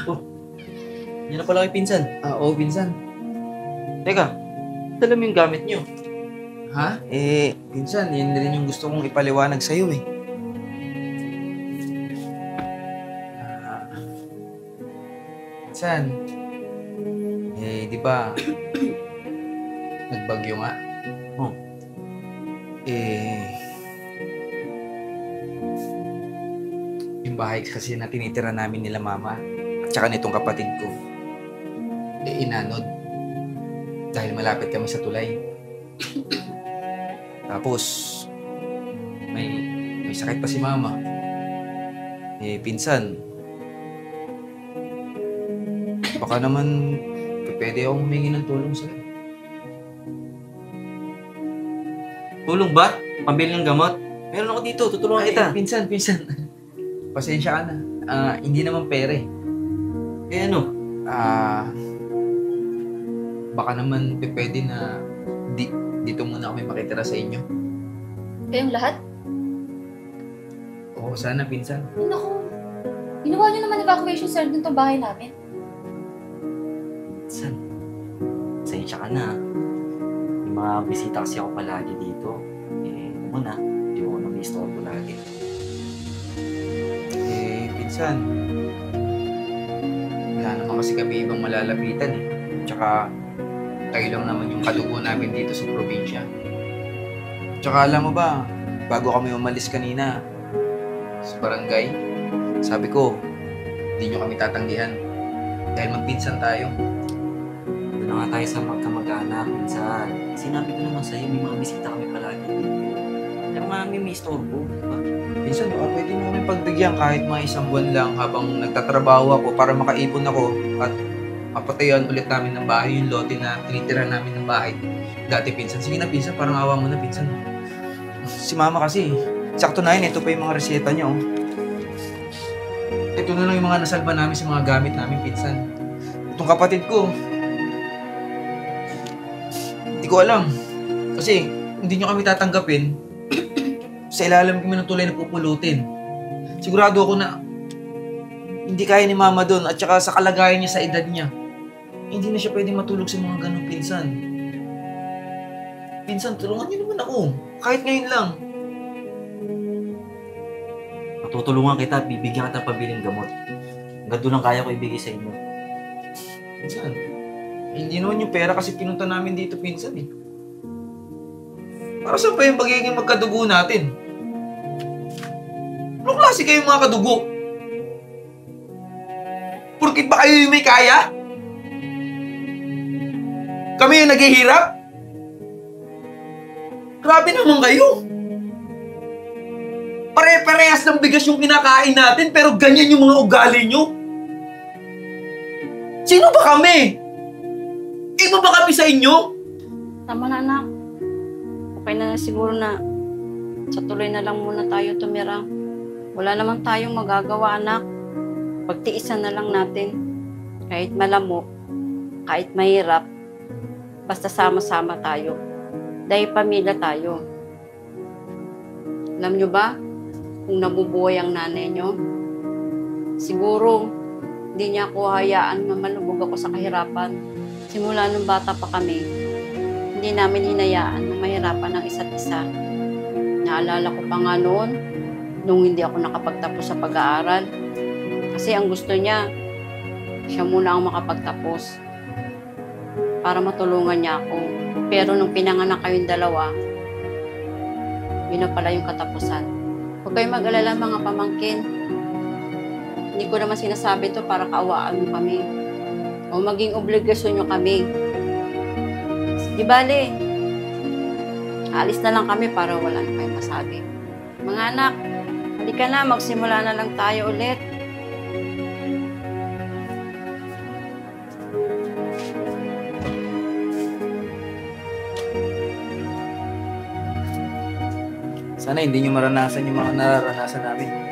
Oh, yan na pala kay pinsan. Oo, pinsan. Teka, dala mo yung gamit niyo. Ha? Pinsan, yun rin yung gusto kong ipaliwanag sa'yo eh. Ah, pinsan, di ba, nagbagyo nga? Oh. Yung bahay kasi na tinitira namin nila mama at saka nitong kapatid ko, inanod. Dahil malapit kami sa tulay. Tapos, may sakit pa si mama. Pinsan, baka naman pwede akong humingi ng tulong sa'yo. Tulong ba? Pambili ng gamot? Meron ako dito, tutulungan kita. Pinsan. Pasensya ka na. Hindi naman pere. Ano? Baka naman pwede na dito muna kami makitira sa inyo. Kayong lahat? Oo, sana pinsan. Ay, naku. Ginawa niyo naman evacuation cell dun bahay namin. San? Pasensya ka na. May mga bisita kasi ako palagi dito. Muna, hindi ko na may istorbo lagi. Pinsan, wala naman kasi kami ibang malalapitan eh. Tsaka, tayo lang naman yung kadugo namin dito sa probinsya. Tsaka alam mo ba, bago kami umalis kanina sa barangay, sabi ko, hindi nyo kami tatanggihan. Dahil magpinsan tayo. Doon na nga tayo sa magkamag-anak. Minsan, sinabi ko naman sa'yo, may mga bisita kami palagi dito. Kaya mami, may istorbo. Diba? Pinsan, baka pwede mo kami pagbigyan kahit mga isang buwan lang habang nagtatrabaho ako para makaipon ako at mapatayan ulit namin ng bahay yung lote na tinitira namin ng bahay. Dati pinsan. Sige na pinsan, parang awa mo na pinsan. Si mama kasi, sakto na yun, ito pa yung mga reseta niya. Oh. Ito na lang yung mga nasalba namin sa mga gamit namin pinsan. Itong kapatid ko, hindi ko alam. Kasi hindi nyo kami tatanggapin. Sa ilalim kami ng tulay na pupulutin. Sigurado ako na hindi kaya ni mama doon at saka sa kalagayan niya sa edad niya. Hindi na siya pwedeng matulog sa mga ganong pinsan. Pinsan, tulungan niyo naman ako. Kahit ngayon lang. Matutulungan kita, bibigyan kita ng pabiling gamot. Hanggang doon lang kaya ko ibigay sa inyo. Pinsan, hindi naman yung pera kasi pinunta namin dito pinsan eh. Para saan pa yung pagiging magkadugo natin? Anong klase kayong mga kadugo? Porkit ba kayo yung may kaya? Kami yung naghihirap? Grabe naman kayo. Pare-parehas ng bigas yung kinakain natin pero ganyan yung mga ugali nyo. Sino ba kami? Iba ba kami sa inyo? Tama na, anak. Okay na siguro na sa tuloy na lang muna tayo tumira. Wala naman tayong magagawa, anak. Pagtiisan na lang natin. Kahit malamok, kahit mahirap, basta sama-sama tayo. Dahil pamilya tayo. Alam nyo ba, kung nabubuhay ang nanay nyo, siguro hindi niya ako hayaan na malubog ako sa kahirapan. Simula nung bata pa kami, hindi namin hinayaan na mahirapan ng isa't isa. Naalala ko pa nga noon, nung hindi ako nakapagtapos sa pag-aaral. Kasi ang gusto niya, siya muna ang makapagtapos para matulungan niya ako. Pero nung pinanganak kayong dalawa, yun na pala yung katapusan. Huwag kayong mag-alala mga pamangkin. Hindi ko naman sinasabi to para kaawaan mo kami o maging obligasyon nyo kami. Di bale, alis na lang kami para wala na kayong masabi. Mga anak, halika na, magsimula na lang tayo ulit. Sana hindi nyo maranasan yung mga nararanasan namin.